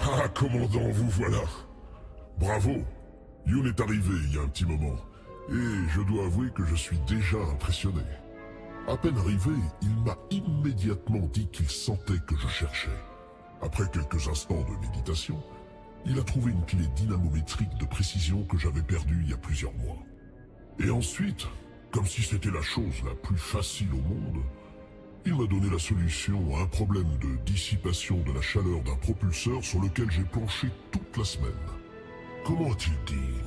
Ah, commandant, vous voilà. Bravo. Yoon est arrivé il y a un petit moment, et je dois avouer que je suis déjà impressionné. À peine arrivé, il m'a immédiatement dit qu'il sentait que je cherchais. Après quelques instants de méditation, il a trouvé une clé dynamométrique de précision que j'avais perdue il y a plusieurs mois. Et ensuite, comme si c'était la chose la plus facile au monde, il m'a donné la solution à un problème de dissipation de la chaleur d'un propulseur sur lequel j'ai planché toute la semaine. Comment a-t-il dit?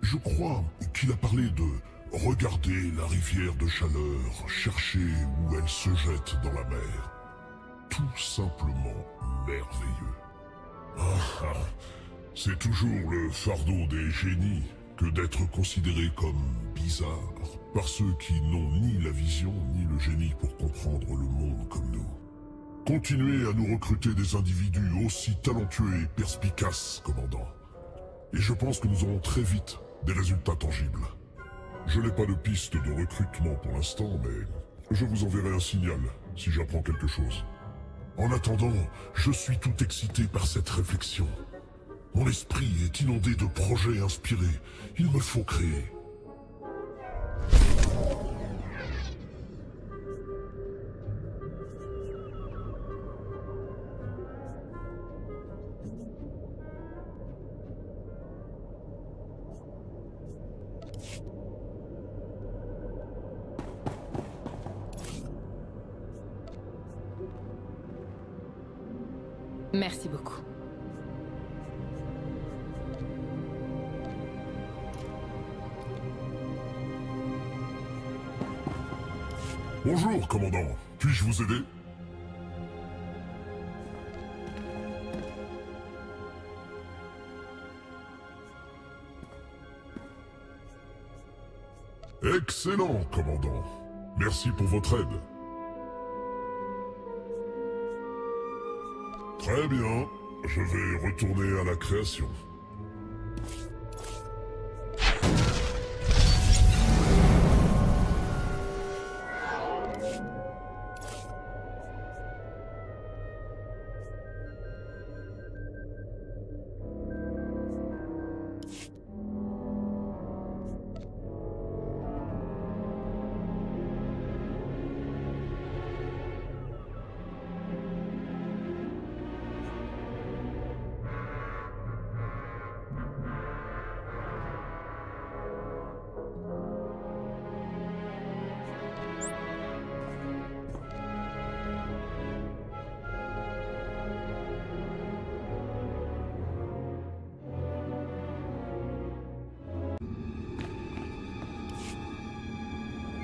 Je crois qu'il a parlé de regarder la rivière de chaleur, chercher où elle se jette dans la mer. Tout simplement merveilleux. Ah, c'est toujours le fardeau des génies que d'être considérés comme bizarres par ceux qui n'ont ni la vision ni le génie pour comprendre le monde comme nous. Continuez à nous recruter des individus aussi talentueux et perspicaces, commandant. Et je pense que nous aurons très vite des résultats tangibles. Je n'ai pas de piste de recrutement pour l'instant, mais je vous enverrai un signal si j'apprends quelque chose. En attendant, je suis tout excité par cette réflexion. Mon esprit est inondé de projets inspirés. Il me faut créer. Merci beaucoup. Bonjour, commandant. Puis-je vous aider? Excellent, commandant. Merci pour votre aide. Très bien. Je vais retourner à la création.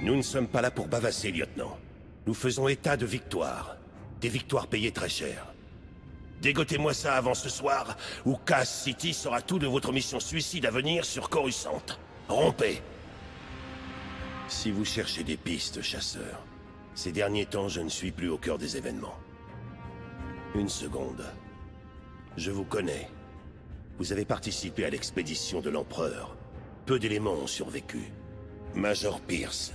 Nous ne sommes pas là pour bavasser, lieutenant. Nous faisons état de victoires. Des victoires payées très cher. Dégotez-moi ça avant ce soir, ou Cass City saura tout de votre mission suicide à venir sur Coruscant. Rompez! Si vous cherchez des pistes, chasseur, ces derniers temps, je ne suis plus au cœur des événements. Une seconde. Je vous connais. Vous avez participé à l'expédition de l'Empereur. Peu d'éléments ont survécu. Major Pierce,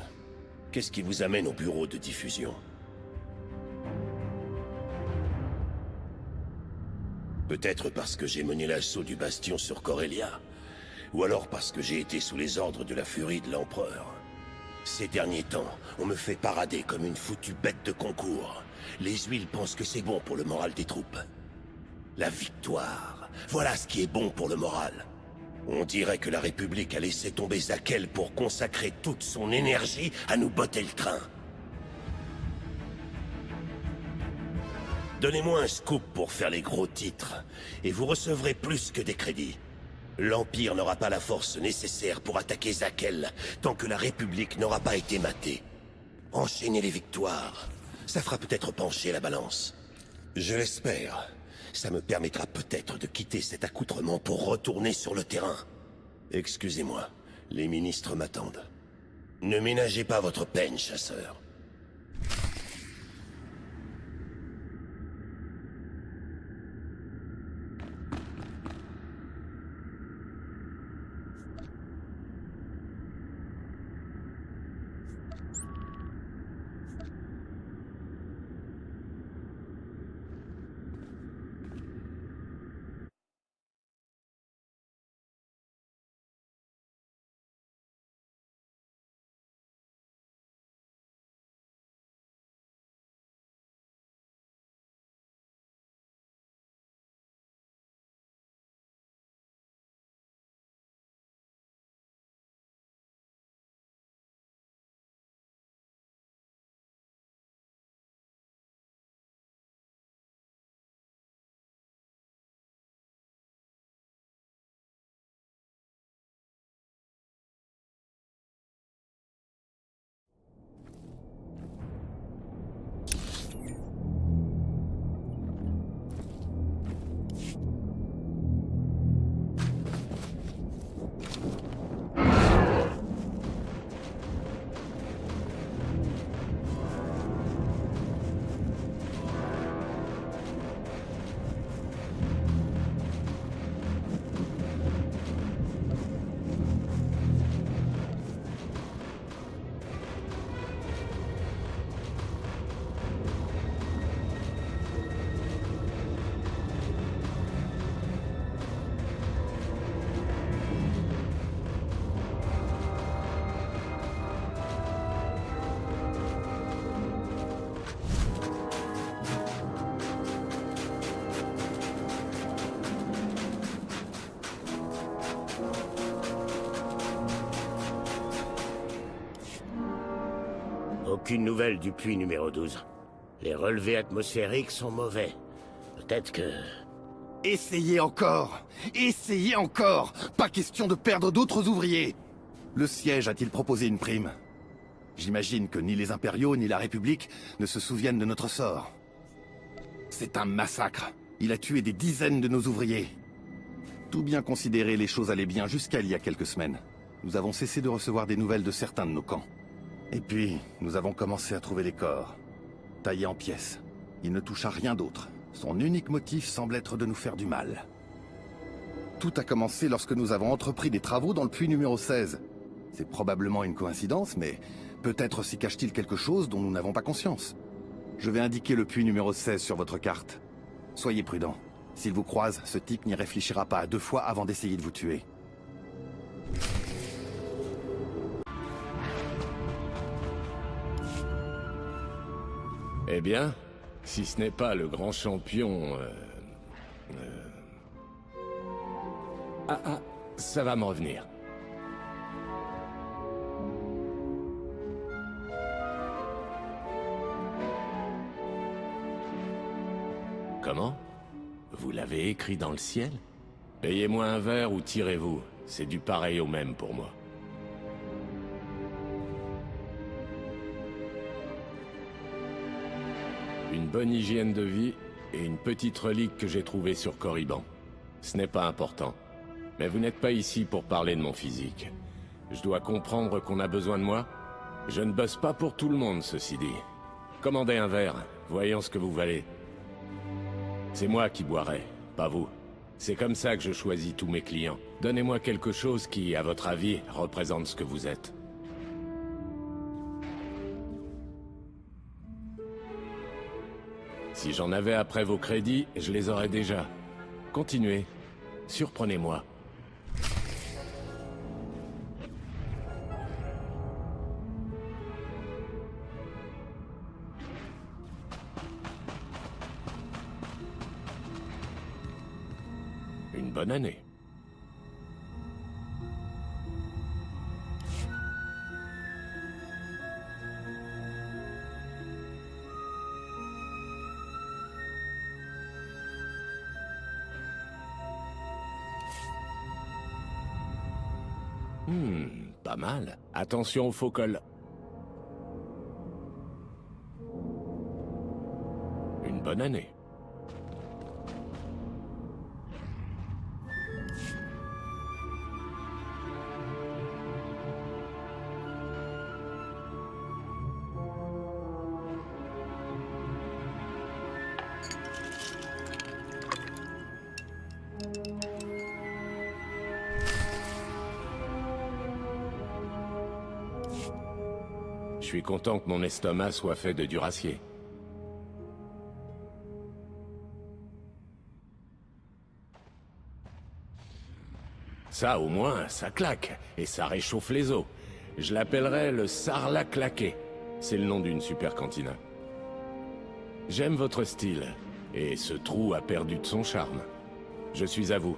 qu'est-ce qui vous amène au bureau de diffusion? Peut-être parce que j'ai mené l'assaut du bastion sur Corellia. Ou alors parce que j'ai été sous les ordres de la furie de l'Empereur. Ces derniers temps, on me fait parader comme une foutue bête de concours. Les huiles pensent que c'est bon pour le moral des troupes. La victoire, voilà ce qui est bon pour le moral. On dirait que la République a laissé tomber Zakel pour consacrer toute son énergie à nous botter le train. Donnez-moi un scoop pour faire les gros titres, et vous recevrez plus que des crédits. L'Empire n'aura pas la force nécessaire pour attaquer Zakel, tant que la République n'aura pas été matée. Enchaînez les victoires, ça fera peut-être pencher la balance. Je l'espère. Ça me permettra peut-être de quitter cet accoutrement pour retourner sur le terrain. Excusez-moi, les ministres m'attendent. Ne ménagez pas votre peine, chasseur. Aucune nouvelle du puits numéro 12. Les relevés atmosphériques sont mauvais. Peut-être que... Essayez encore! Essayez encore! Pas question de perdre d'autres ouvriers! Le siège a-t-il proposé une prime? J'imagine que ni les impériaux ni la République ne se souviennent de notre sort. C'est un massacre. Il a tué des dizaines de nos ouvriers. Tout bien considéré, les choses allaient bien jusqu'à il y a quelques semaines. Nous avons cessé de recevoir des nouvelles de certains de nos camps. Et puis, nous avons commencé à trouver les corps. Taillés en pièces. Il ne touche à rien d'autre. Son unique motif semble être de nous faire du mal. Tout a commencé lorsque nous avons entrepris des travaux dans le puits numéro 16. C'est probablement une coïncidence, mais peut-être s'y cache-t-il quelque chose dont nous n'avons pas conscience. Je vais indiquer le puits numéro 16 sur votre carte. Soyez prudents. S'il vous croise, ce type n'y réfléchira pas à deux fois avant d'essayer de vous tuer. Eh bien, si ce n'est pas le grand champion... Ah, ça va me revenir. Comment? Vous l'avez écrit dans le ciel? Payez-moi un verre ou tirez-vous. C'est du pareil au même pour moi. Une bonne hygiène de vie et une petite relique que j'ai trouvée sur Korriban. Ce n'est pas important. Mais vous n'êtes pas ici pour parler de mon physique. Je dois comprendre qu'on a besoin de moi. Je ne bosse pas pour tout le monde, ceci dit. Commandez un verre, voyons ce que vous valez. C'est moi qui boirai, pas vous. C'est comme ça que je choisis tous mes clients. Donnez-moi quelque chose qui, à votre avis, représente ce que vous êtes. Si j'en avais après vos crédits, je les aurais déjà. Continuez. Surprenez-moi. Une bonne année. Pas mal. Attention au faux col. Une bonne année. Je suis content que mon estomac soit fait de duracier. Ça, au moins, ça claque, et ça réchauffe les os. Je l'appellerai le Sarlat claqué. C'est le nom d'une super cantina. J'aime votre style, et ce trou a perdu de son charme. Je suis à vous.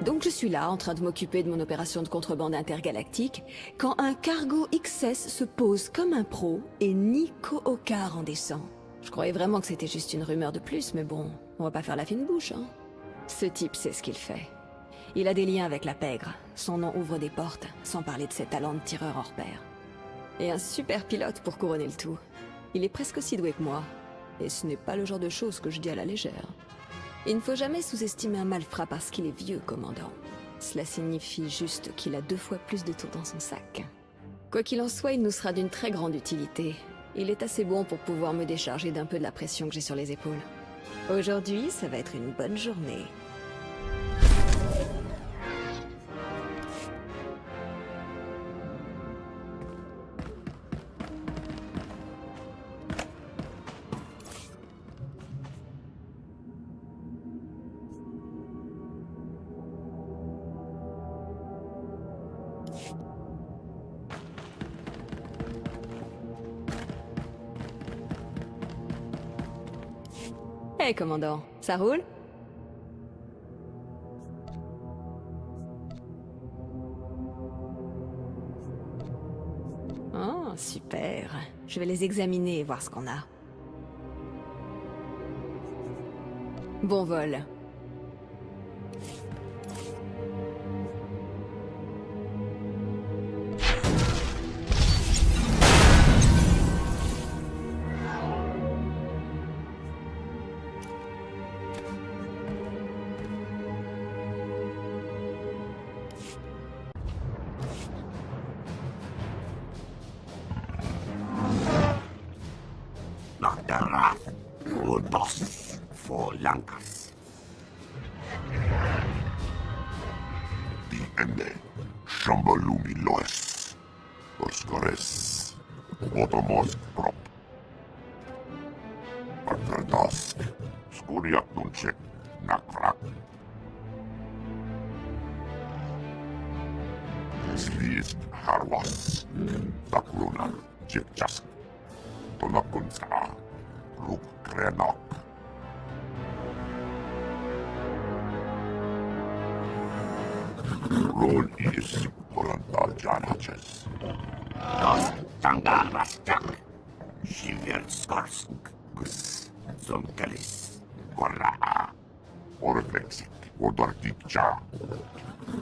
Donc je suis là, en train de m'occuper de mon opération de contrebande intergalactique, quand un cargo XS se pose comme un pro et Nico Ocar en descend. Je croyais vraiment que c'était juste une rumeur de plus, mais bon, on va pas faire la fine bouche, hein. Ce type sait ce qu'il fait. Il a des liens avec la pègre, son nom ouvre des portes, sans parler de ses talents de tireur hors pair. Et un super pilote pour couronner le tout. Il est presque aussi doué que moi, et ce n'est pas le genre de choses que je dis à la légère. Il ne faut jamais sous-estimer un malfrat parce qu'il est vieux, commandant. Cela signifie juste qu'il a 2 fois plus de tours dans son sac. Quoi qu'il en soit, il nous sera d'une très grande utilité. Il est assez bon pour pouvoir me décharger d'un peu de la pression que j'ai sur les épaules. Aujourd'hui, ça va être une bonne journée. Hey, commandant, ça roule? Oh, super. Je vais les examiner et voir ce qu'on a. Bon vol. Ende, Shambalumi Loes, Oscores, Otomos Prop, Arthurdask, Skuriak Nunchek, Nakrak, Sliist Harwas, Takrunar, Jekjask, Tonakunsa, Ruk Krenak. Ron is Horantal Janaches. Das Tangarastak, Shiver Skarsk, Gus, Zomkalis, Korraa. Orvexik. Odortikja.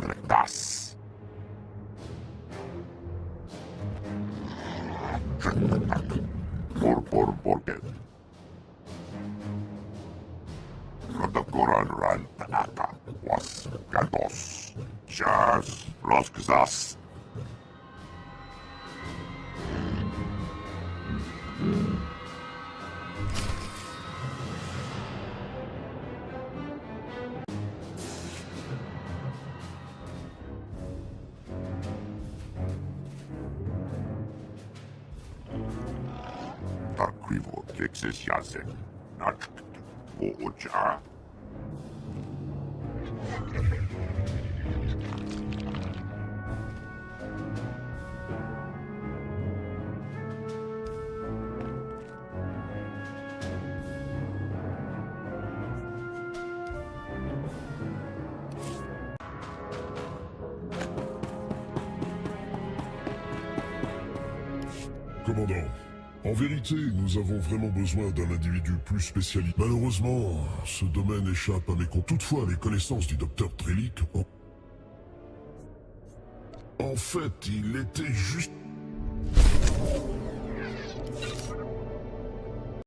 Rektas. Porket. Koran rantanaka. Was gatos. Chas. Loskzas. Tarkvivo Texas Yasen. Natcht. Ooja. Commandant, en vérité, nous avons vraiment besoin d'un individu plus spécialisé. Malheureusement, ce domaine échappe à mes comptes. Toutefois, les connaissances du docteur Trellick... En fait, il était juste...